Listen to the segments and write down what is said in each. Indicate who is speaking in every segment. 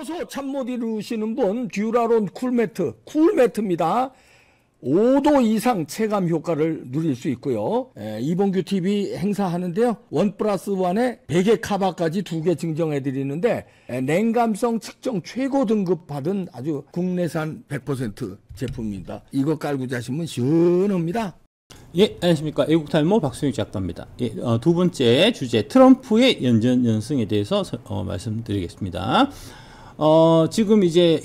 Speaker 1: 요소 참 못 이루시는 분 듀라론 쿨매트입니다. 5도 이상 체감 효과를 누릴 수 있고요. 이봉규 TV 행사하는데요. 1+1에 베개 카바까지 2개 증정해 드리는데 냉감성 측정 최고 등급 받은 아주 국내산 100% 제품입니다. 이거 깔고 자시면 시원합니다.
Speaker 2: 예, 안녕하십니까. 애국탈모 박수익 작가입니다. 예, 두 번째 주제 트럼프의 연전연승에 대해서 말씀드리겠습니다. 지금 이제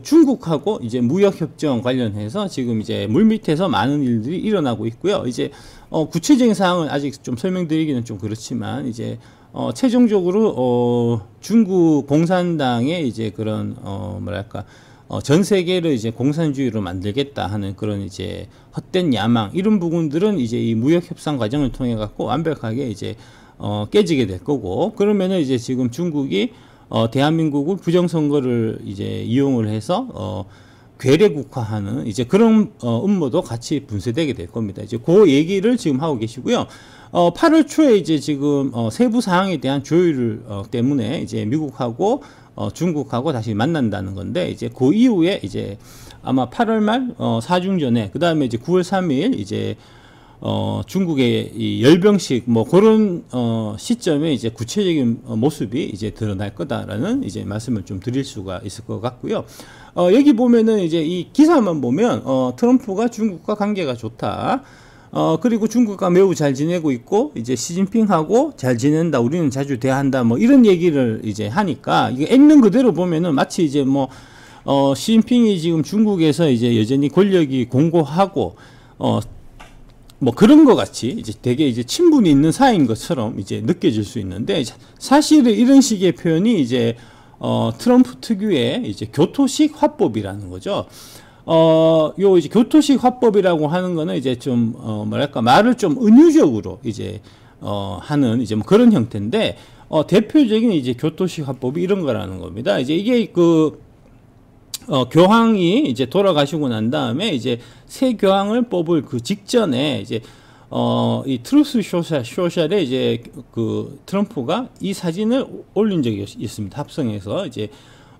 Speaker 2: 중국하고 이제 무역협정 관련해서 지금 이제 물밑에서 많은 일들이 일어나고 있고요. 이제 구체적인 사항을 아직 좀 설명드리기는 좀 그렇지만 이제 최종적으로 중국 공산당의 이제 그런 뭐랄까 전 세계를 이제 공산주의로 만들겠다 하는 그런 이제 헛된 야망 이런 부분들은 이제 이 무역 협상 과정을 통해 갖고 완벽하게 이제 깨지게 될 거고, 그러면은 이제 지금 중국이 대한민국을 부정선거를 이제 이용을 해서 괴뢰국화하는 이제 그런 음모도 같이 분쇄되게 될 겁니다. 이제 그 얘기를 지금 하고 계시고요. 8월 초에 이제 지금 세부 사항에 대한 조율을 때문에 이제 미국하고 중국하고 다시 만난다는 건데, 이제 그 이후에 이제 아마 8월 말 사중전에, 그 다음에 이제 9월 3일 이제 중국의 이 열병식 뭐 그런 시점에 이제 구체적인 모습이 이제 드러날 거다라는 이제 말씀을 좀 드릴 수가 있을 것 같고요. 여기 보면은 이제 이 기사만 보면 트럼프가 중국과 관계가 좋다. 그리고 중국과 매우 잘 지내고 있고, 이제 시진핑하고 잘 지낸다, 우리는 자주 대화한다, 뭐 이런 얘기를 이제 하니까, 이게 읽는 그대로 보면은 마치 이제 뭐, 시진핑이 지금 중국에서 이제 여전히 권력이 공고하고, 뭐 그런 것 같이 이제 되게 이제 친분이 있는 사이인 것처럼 이제 느껴질 수 있는데, 사실은 이런 식의 표현이 이제, 트럼프 특유의 이제 교토식 화법이라는 거죠. 요 이제 교토식 화법이라고 하는 거는 이제 좀 뭐랄까 말을 좀 은유적으로 이제 하는 이제 뭐 그런 형태인데, 대표적인 이제 교토식 화법이 이런 거라는 겁니다. 이제 이게 교황이 이제 돌아가시고 난 다음에 이제 새 교황을 뽑을 그 직전에 이제 이 트루스 소셜에 이제 트럼프가 이 사진을 올린 적이 있습니다. 합성해서 이제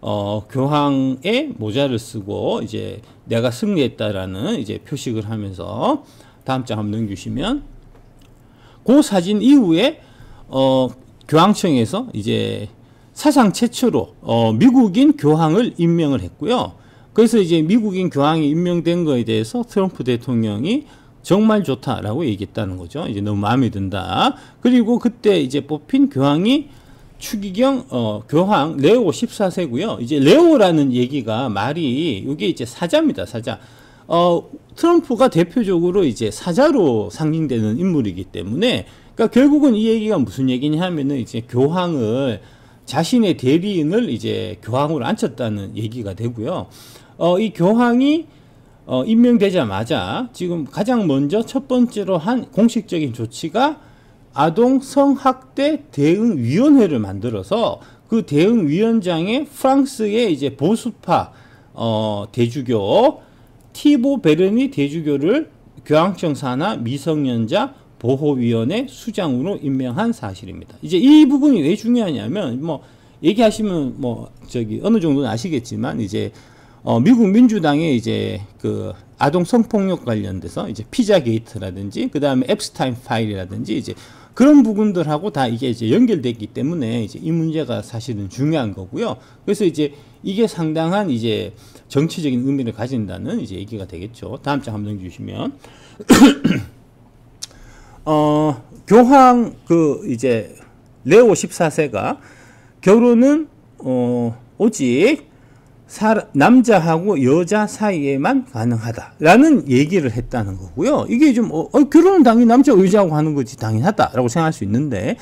Speaker 2: 교황의 모자를 쓰고 이제 내가 승리했다라는 이제 표식을 하면서, 다음 장 한번 넘겨주시면 그 사진 이후에 교황청에서 이제 사상 최초로 미국인 교황을 임명을 했고요. 그래서 이제 미국인 교황이 임명된 거에 대해서 트럼프 대통령이 정말 좋다라고 얘기했다는 거죠. 이제 너무 마음에 든다. 그리고 그때 이제 뽑힌 교황이 추기경 교황 레오 14세고요. 이제 레오라는 얘기가 말이 이게 이제 사자입니다. 사자. 트럼프가 대표적으로 이제 사자로 상징되는 인물이기 때문에, 그러니까 결국은 이 얘기가 무슨 얘기냐 하면은 이제 교황을, 자신의 대리인을 이제 교황으로 앉혔다는 얘기가 되고요. 이 교황이 임명되자마자 지금 가장 먼저 첫 번째로 한 공식적인 조치가 아동 성학대 대응위원회를 만들어서 그 대응위원장에 프랑스의 이제 보수파 대주교 티보 베르니 대주교를 교황청 산하 미성년자 보호위원회 수장으로 임명한 사실입니다. 이제 이 부분이 왜 중요하냐면, 뭐 얘기하시면 뭐 어느 정도는 아시겠지만, 이제 미국 민주당의 이제 아동 성폭력 관련돼서 이제 피자 게이트라든지 그 다음에 앱스타인 파일이라든지 이제 그런 부분들하고 다 이게 이제 연결되기 때문에 이제 이 문제가 사실은 중요한 거고요. 그래서 이제 이게 상당한 이제 정치적인 의미를 가진다는 이제 얘기가 되겠죠. 다음 장 한번 주시면 교황 이제 레오 14세가 결혼은 오직 남자하고 여자 사이에만 가능하다라는 얘기를 했다는 거고요. 이게 좀 결혼은 당연히 남자하고 여자하고 하는 거지 당연하다라고 생각할 수 있는데,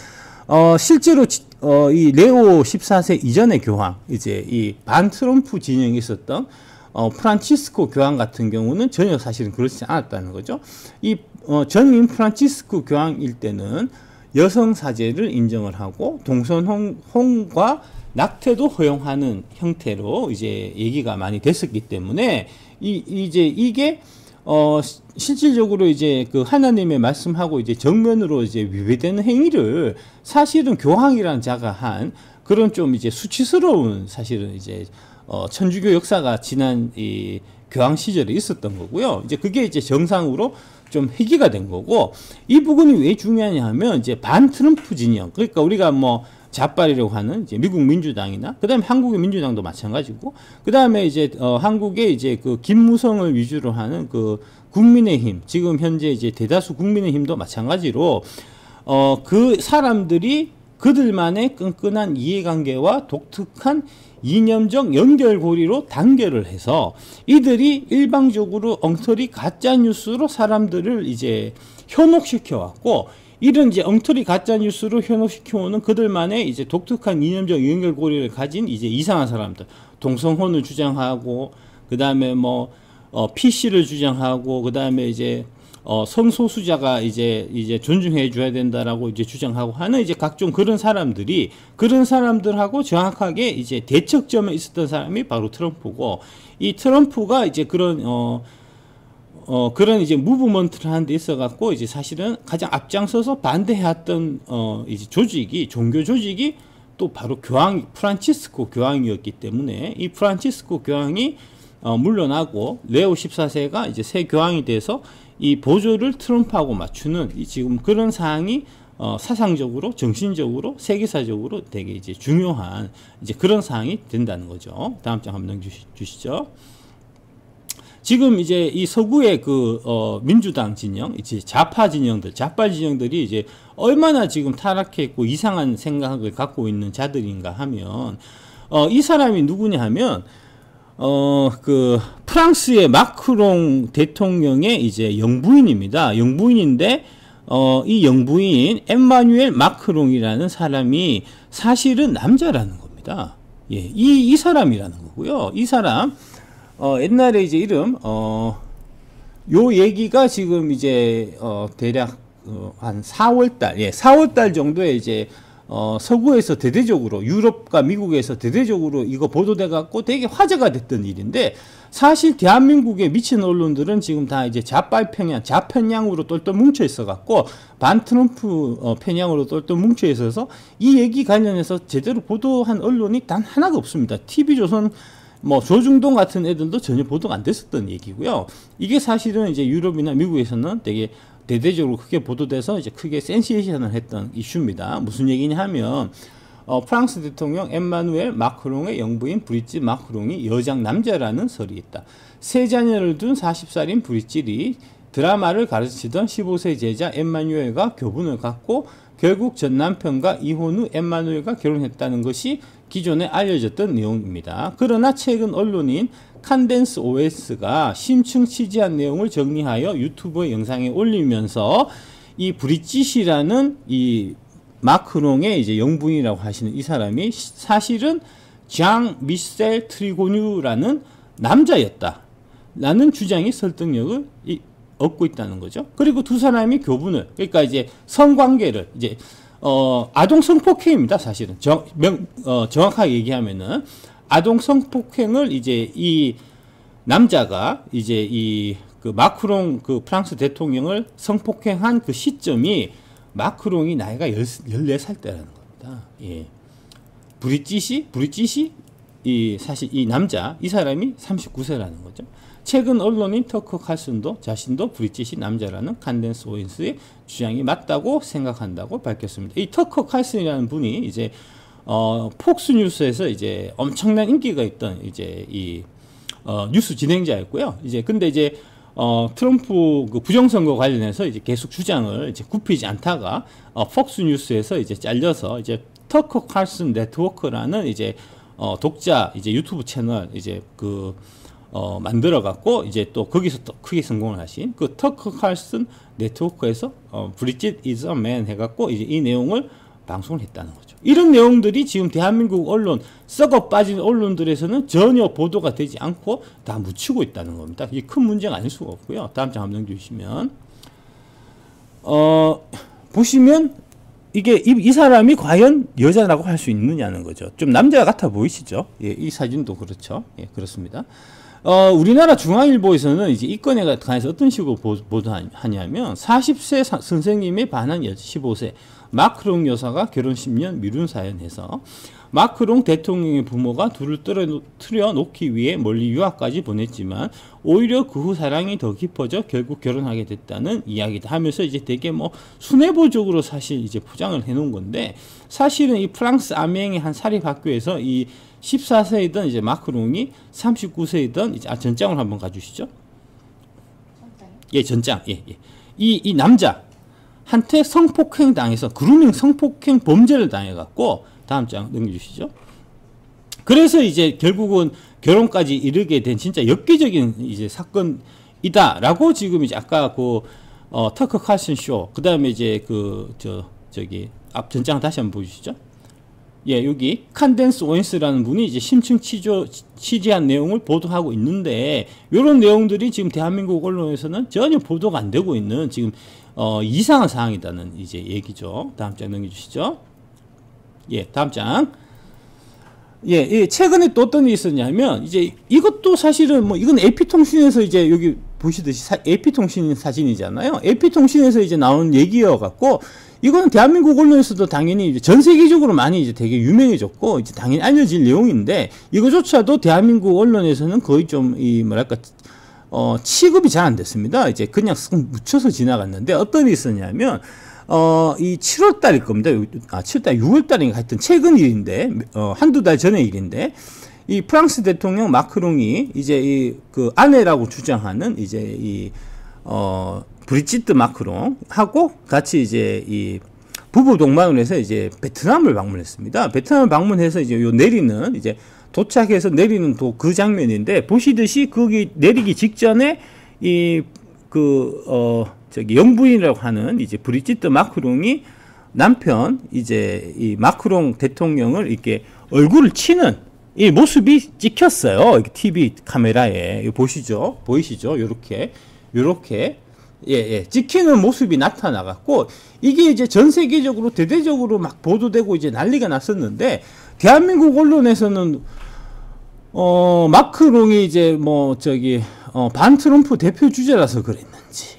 Speaker 2: 실제로 이 레오 14세 이전의 교황, 이제 이 반트럼프 진영이 있었던 프란치스코 교황 같은 경우는 전혀 사실은 그렇지 않았다는 거죠. 이 전임 프란치스코 교황일 때는 여성 사제를 인정을 하고 동성혼과 낙태도 허용하는 형태로 이제 얘기가 많이 됐었기 때문에 이제 이게 실질적으로 이제 그 하나님의 말씀하고 이제 정면으로 이제 위배되는 행위를 사실은 교황이라는 자가 한 그런 좀 이제 수치스러운 사실은 이제 천주교 역사가 지난 이 교황 시절에 있었던 거고요. 이제 그게 이제 정상으로 좀 회귀가 된 거고, 이 부분이 왜 중요하냐 하면 이제 반 트럼프 진영, 그러니까 우리가 뭐 좌빨이라고 하는 이제 미국 민주당이나 그다음에 한국의 민주당도 마찬가지고, 그다음에 이제 한국의 이제 그 김무성을 위주로 하는 그 국민의힘, 지금 현재 이제 대다수 국민의힘도 마찬가지로 그 사람들이 그들만의 끈끈한 이해관계와 독특한 이념적 연결고리로 단결을 해서 이들이 일방적으로 엉터리 가짜뉴스로 사람들을 이제 현혹시켜 왔고, 이런 이제 엉터리 가짜뉴스로 현혹시켜오는 그들만의 이제 독특한 이념적 연결고리를 가진 이제 이상한 사람들, 동성혼을 주장하고, 그 다음에 뭐, PC를 주장하고, 그 다음에 이제, 성소수자가 이제 존중해 줘야 된다라고 이제 주장하고 하는 이제 각종 그런 사람들하고 정확하게 이제 대척점에 있었던 사람이 바로 트럼프고, 이 트럼프가 이제 그런 이제 무브먼트를 하는 데 있어갖고, 이제 사실은 가장 앞장서서 반대해왔던, 이제 종교 조직이 또 바로 프란치스코 교황이었기 때문에, 이 프란치스코 교황이, 물러나고, 레오 14세가 이제 새 교황이 돼서 이 보조를 트럼프하고 맞추는 지금 그런 사항이, 사상적으로, 정신적으로, 세계사적으로 되게 이제 중요한 이제 그런 사항이 된다는 거죠. 다음 장 한번 넘겨주시죠. 지금 이제 이 서구의 민주당 진영, 이제 좌파 진영들, 좌빨 진영들이 이제 얼마나 지금 타락했고 이상한 생각을 갖고 있는 자들인가 하면, 이 사람이 누구냐 하면, 프랑스의 마크롱 대통령의 이제 영부인입니다. 영부인인데, 이 영부인 엠마뉴엘 마크롱이라는 사람이 사실은 남자라는 겁니다. 예, 이 사람이라는 거고요. 이 사람, 옛날에 이제 이름, 요 얘기가 지금 이제, 대략, 한 4월달, 예, 4월달 정도에 이제, 서구에서 대대적으로, 유럽과 미국에서 대대적으로 이거 보도돼 갖고 되게 화제가 됐던 일인데, 사실 대한민국의 미친 언론들은 지금 다 이제 좌편향으로 똘똘 뭉쳐 있어 갖고, 반 트럼프 편향으로 똘똘 뭉쳐 있어서 이 얘기 관련해서 제대로 보도한 언론이 단 하나가 없습니다. TV조선, 뭐 조중동 같은 애들도 전혀 보도가 안 됐었던 얘기고요. 이게 사실은 이제 유럽이나 미국에서는 되게 대대적으로 크게 보도돼서 이제 크게 센세이션을 했던 이슈입니다. 무슨 얘기냐 하면, 프랑스 대통령 엠마누엘 마크롱의 영부인 브리짓 마크롱이 여장 남자라는 설이 있다. 세 자녀를 둔 40살인 브리짓이 드라마를 가르치던 15세 제자 엠마누엘과 교분을 갖고 결국 전 남편과 이혼 후 엠마누엘과 결혼했다는 것이 기존에 알려졌던 내용입니다. 그러나 최근 언론인 칸덴스 OS가 심층 취재한 내용을 정리하여 유튜브 영상에 올리면서 이 브리짓이라는 이 마크롱의 이제 영부인이라고 하시는 이 사람이 사실은 장 미셀 트리고뉴라는 남자였다 라는 주장이 설득력을 얻고 있다는 거죠. 그리고 두 사람이 교분을, 그러니까 이제 성관계를 이제 아동 성폭행입니다. 사실은 정확하게 얘기하면은 아동 성폭행을 이제 이 남자가 이제 이 마크롱 프랑스 대통령을 성폭행한 그 시점이 마크롱이 나이가 14살 때라는 겁니다. 예. 브리짓이 사실 이 남자, 이 사람이 39세라는 거죠. 최근 언론인 터커 칼슨도 자신도 브리짓이 남자라는 칸덴스 오웬스의 주장이 맞다고 생각한다고 밝혔습니다. 이 터커 칼슨이라는 분이 이제 폭스뉴스에서 이제 엄청난 인기가 있던 이제 이 뉴스 진행자였고요. 이제 근데 이제 트럼프 부정선거 관련해서 이제 계속 주장을 이제 굽히지 않다가 폭스뉴스에서 이제 잘려서 이제 터커 칼슨 네트워크라는 이제 독자 이제 유튜브 채널 이제 만들어 갖고 이제 또 거기서 또 크게 성공을 하신 그 터커 칼슨 네트워크에서 브리짓 is a man 해갖고 이제 이 내용을 방송을 했다는 거죠. 이런 내용들이 지금 대한민국 언론, 썩어 빠진 언론들에서는 전혀 보도가 되지 않고 다 묻히고 있다는 겁니다. 이게 큰 문제가 아닐 수가 없고요. 다음 장 한번 넘겨주시면, 보시면 이게 이 사람이 과연 여자라고 할 수 있느냐는 거죠. 좀 남자 같아 보이시죠? 예, 이 사진도 그렇죠. 예, 그렇습니다. 우리나라 중앙일보에서는 이제 이 건에 관해서 어떤 식으로 보도하냐면 40세 선생님에 반한 15세 마크롱 여사가 결혼 10년 미룬 사연에서 마크롱 대통령의 부모가 둘을 틀어놓기 위해 멀리 유학까지 보냈지만 오히려 그 후 사랑이 더 깊어져 결국 결혼하게 됐다는 이야기다 하면서 이제 되게 뭐 순애보적으로 사실 이제 포장을 해놓은 건데 사실은 이 프랑스 아맹의 한 사립학교에서 이 14세이던 이제 마크롱이 39세이던 이제 전장을 한번 가주시죠. 예, 전장. 예. 이 남자 한테 성폭행 당해서 그루밍 성폭행 범죄를 당해갖고 다음 장 넘겨주시죠. 그래서 이제 결국은 결혼까지 이르게 된 진짜 엽기적인 이제 사건이다라고 지금 이제 아까 그 터커 칼슨 쇼 그다음에 이제 저기 앞 전장 다시 한번 보여주시죠. 예, 여기 칸덴스 오웬스라는 분이 이제 심층 취재한 내용을 보도하고 있는데 이런 내용들이 지금 대한민국 언론에서는 전혀 보도가 안 되고 있는 지금 이상한 사항이다는 이제 얘기죠. 다음 장 넘겨주시죠. 예, 다음 장. 예, 최근에 또 어떤 일이 있었냐면, 이제 이것도 사실은 뭐, 이건 AP통신에서 이제 여기 보시듯이 AP통신 사진이잖아요. AP통신에서 이제 나온 얘기여갖고, 이거는 대한민국 언론에서도 당연히 이제 전 세계적으로 많이 이제 되게 유명해졌고, 이제 당연히 알려질 내용인데, 이거조차도 대한민국 언론에서는 거의 좀, 취급이 잘 안 됐습니다. 이제 그냥 쓱 묻혀서 지나갔는데, 어떤 일이 있었냐면, 이 7월 달일 겁니다. 7월 6월 달인가 하여튼 최근 일인데, 한두 달 전의 일인데, 이 프랑스 대통령 마크롱이 이제 그 아내라고 주장하는 이제 브리지트 마크롱하고 같이 이제 이 부부 동반을 해서 이제 베트남을 방문했습니다. 베트남을 방문해서 이제 도착해서 내리는 그 장면인데, 보시듯이 거기 내리기 직전에 영부인이라고 하는 이제 브리지트 마크롱이 남편 이제 이 마크롱 대통령을 이렇게 얼굴을 치는 이 모습이 찍혔어요. 이렇게 TV 카메라에. 이거 보이시죠? 요렇게 찍히는 모습이 나타나갖고 이게 이제 전 세계적으로 대대적으로 막 보도되고 이제 난리가 났었는데 대한민국 언론에서는 마크롱이 이제 반 트럼프 대표 주자라서 그랬는지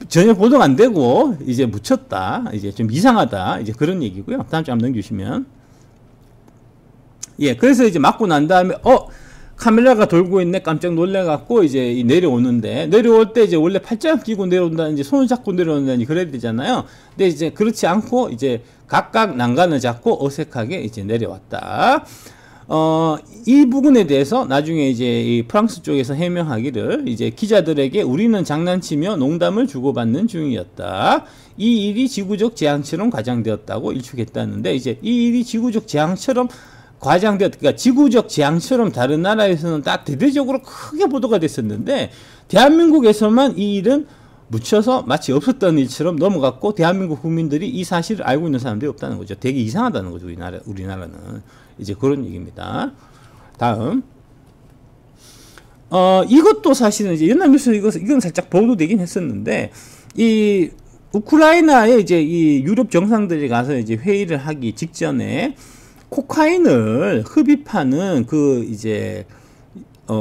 Speaker 2: 전혀 보도가 안 되고 이제 묻혔다, 이제 좀 이상하다, 이제 그런 얘기고요. 다음 주 한번 넘겨주시면, 예, 그래서 이제 맞고 난 다음에 카메라가 돌고 있네 깜짝 놀래갖고 이제 내려올 때 이제 원래 팔짱 끼고 내려온다든지 손을 잡고 내려온다든지 그래야 되잖아요. 근데 이제 그렇지 않고 이제 각각 난간을 잡고 어색하게 이제 내려왔다. 이 부분에 대해서 나중에 이제 이 프랑스 쪽에서 해명하기를 이제 기자들에게 우리는 장난치며 농담을 주고받는 중이었다. 이 일이 지구적 재앙처럼 과장되었다고 일축했다는데 이제 이 일이 지구적 재앙처럼 그러니까 지구적 재앙처럼 다른 나라에서는 다 대대적으로 크게 보도가 됐었는데 대한민국에서만 이 일은 묻혀서 마치 없었던 일처럼 넘어갔고 대한민국 국민들이 이 사실을 알고 있는 사람들이 없다는 거죠. 되게 이상하다는 거죠. 우리나라는. 이제 그런 얘기입니다. 다음. 이것도 사실은 이제 연합뉴스 이건 살짝 보도되긴 했었는데, 이 우크라이나에 이제 이 유럽 정상들이 가서 이제 회의를 하기 직전에 코카인을 흡입하는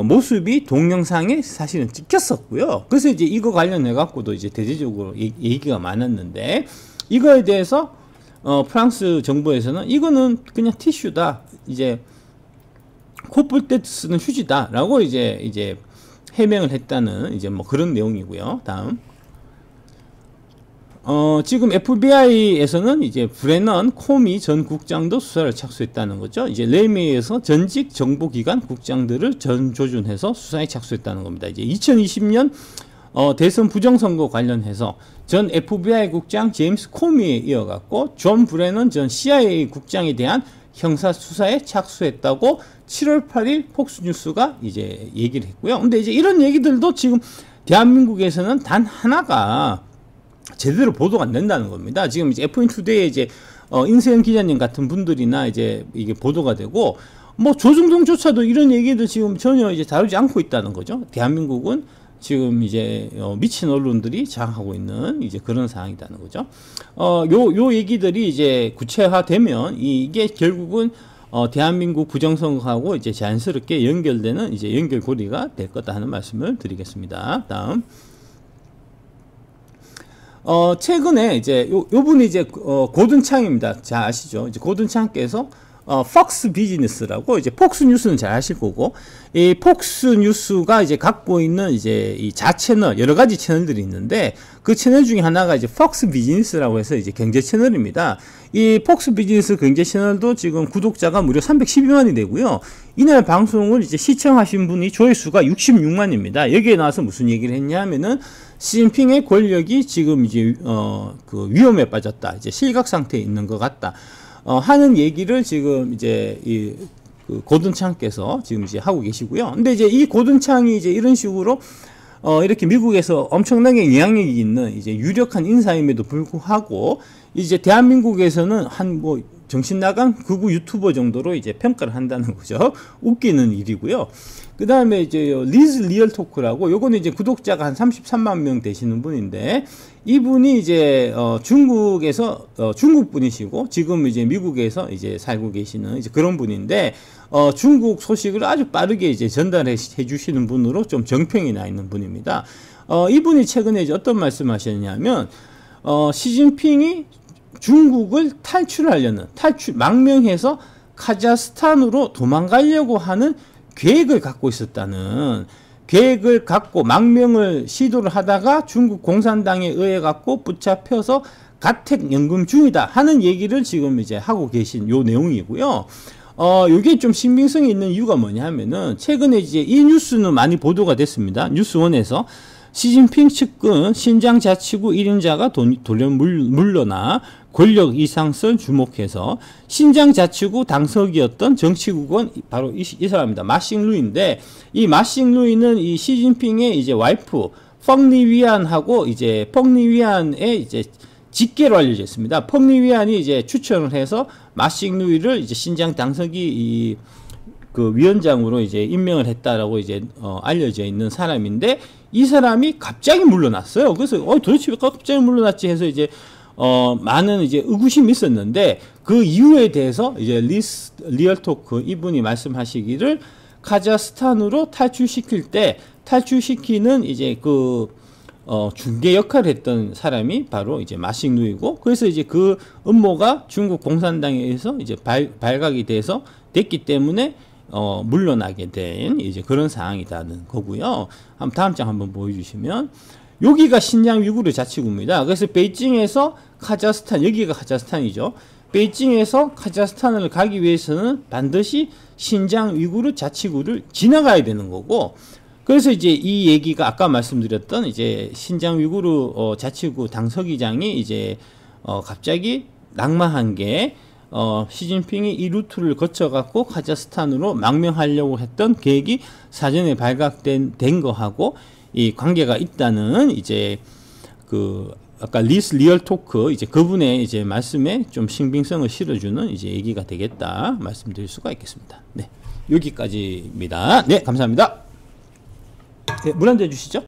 Speaker 2: 모습이 동영상에 사실은 찍혔었고요. 그래서 이제 이거 관련해 갖고도 이제 대대적으로 얘기가 많았는데, 이거에 대해서 프랑스 정부에서는 이거는 그냥 티슈다, 이제 코 뿔 때 쓰는 휴지다라고 이제 해명을 했다는 이제 뭐 그런 내용이고요. 다음. 지금 FBI에서는 이제 브레넌 코미 전 국장도 수사를 착수했다는 거죠. 이제 레미에서 전직 정보기관 국장들을 전조준해서 수사에 착수했다는 겁니다. 이제 2020년 대선 부정선거 관련해서 전 FBI 국장 제임스 코미에 이어갔고 존 브레넌 전 CIA 국장에 대한 형사 수사에 착수했다고 7월 8일 폭스뉴스가 이제 얘기를 했고요. 근데 이제 이런 얘기들도 지금 대한민국에서는 단 하나가 제대로 보도가 안 된다는 겁니다. 지금 이제 F1투데이에 이제 인세현 기자님 같은 분들이나 이제 이게 보도가 되고 뭐 조중동조차도 이런 얘기들 지금 전혀 이제 다루지 않고 있다는 거죠. 대한민국은 지금 이제 미친 언론들이 장악하고 있는 이제 그런 상황이라는 거죠. 요 얘기들이 이제 구체화되면 이게 결국은 대한민국 부정선거하고 이제 자연스럽게 연결되는 이제 연결고리가 될 거다 하는 말씀을 드리겠습니다. 다음. 최근에 이제 요 분이 이제 고든 창입니다. 잘 아시죠? 이제 고든 창께서 폭스 비즈니스라고, 이제 폭스 뉴스는 잘 아실 거고, 이 폭스 뉴스가 이제 갖고 있는 이제 이 자채널, 여러 가지 채널들이 있는데, 그 채널 중에 하나가 이제 폭스 비즈니스라고 해서 이제 경제 채널입니다. 이 폭스 비즈니스 경제 채널도 지금 구독자가 무려 312만이 되고요. 이날 방송을 이제 시청하신 분이 조회수가 66만입니다. 여기에 나와서 무슨 얘기를 했냐면은, 시진핑의 권력이 지금 이제 그 위험에 빠졌다, 이제 실각 상태에 있는 것 같다. 하는 얘기를 지금 이제 그 고든창께서 지금 이제 하고 계시고요. 근데 이제 이 고든창이 이제 이런 식으로 이렇게 미국에서 엄청나게 영향력이 있는 이제 유력한 인사임에도 불구하고 이제 대한민국에서는 한 뭐 정신 나간 극우 유튜버 정도로 이제 평가를 한다는 거죠. 웃기는 일이고요. 그 다음에 이제 리즈 리얼 토크라고, 요거는 이제 구독자가 한 33만 명 되시는 분인데, 이분이 이제 중국에서 중국 분이시고 지금 이제 미국에서 이제 살고 계시는 이제 그런 분인데, 중국 소식을 아주 빠르게 이제 전달해 주시는 분으로 좀 정평이 나 있는 분입니다. 이분이 최근에 이제 어떤 말씀하셨냐면, 시진핑이 중국을 탈출하려는, 망명해서 카자흐스탄으로 도망가려고 하는 계획을 갖고 있었다는, 계획을 갖고 망명을 시도를 하다가 중국 공산당에 의해 갖고 붙잡혀서 가택연금 중이다 하는 얘기를 지금 이제 하고 계신 요 내용이고요. 요게 좀 신빙성이 있는 이유가 뭐냐 하면은, 최근에 이제 이 뉴스는 많이 보도가 됐습니다. 뉴스원에서 시진핑 측근 신장 자치구 1인자가 돌연 물러나 권력 이상설 주목해서 신장 자치구 당석이었던 정치국은 바로 이 사람입니다. 마싱루이인데, 이 마싱루이는 이 시진핑의 이제 와이프 펑리위안하고 이제 펑리위안의 이제 직계로 알려져 있습니다. 펑리위안이 이제 추천을 해서 마싱루이를 이제 신장 당석이 그 위원장으로 이제 임명을 했다라고 이제 알려져 있는 사람인데, 이 사람이 갑자기 물러났어요. 그래서 도대체 왜 갑자기 물러났지 해서 이제 많은 이제 의구심이 있었는데, 그 이유에 대해서 이제 리얼토크 이분이 말씀하시기를, 카자흐스탄으로 탈출시킬 때 탈출시키는 이제 그 중개 역할을 했던 사람이 바로 이제 마싱루이고, 그래서 이제 그 음모가 중국 공산당에 의해서 이제 발각이 돼서 됐기 때문에 물러나게 된 이제 그런 상황이라는 거고요. 한번 다음 장 한번 보여주시면, 여기가 신장 위구르 자치구입니다. 그래서 베이징에서 카자흐스탄, 여기가 카자흐스탄이죠. 베이징에서 카자흐스탄을 가기 위해서는 반드시 신장 위구르 자치구를 지나가야 되는 거고, 그래서 이제 이 얘기가 아까 말씀드렸던 이제 신장 위구르 자치구 당서기장이 이제 갑자기 낙마한 게, 시진핑이 이 루트를 거쳐갖고 카자흐스탄으로 망명하려고 했던 계획이 사전에 발각된 거하고 이 관계가 있다는 이제 그 아까 리얼 토크 이제 그분의 이제 말씀에 좀 신빙성을 실어주는 이제 얘기가 되겠다 말씀드릴 수가 있겠습니다. 네, 여기까지입니다. 네, 감사합니다. 네, 물 한 잔 주시죠.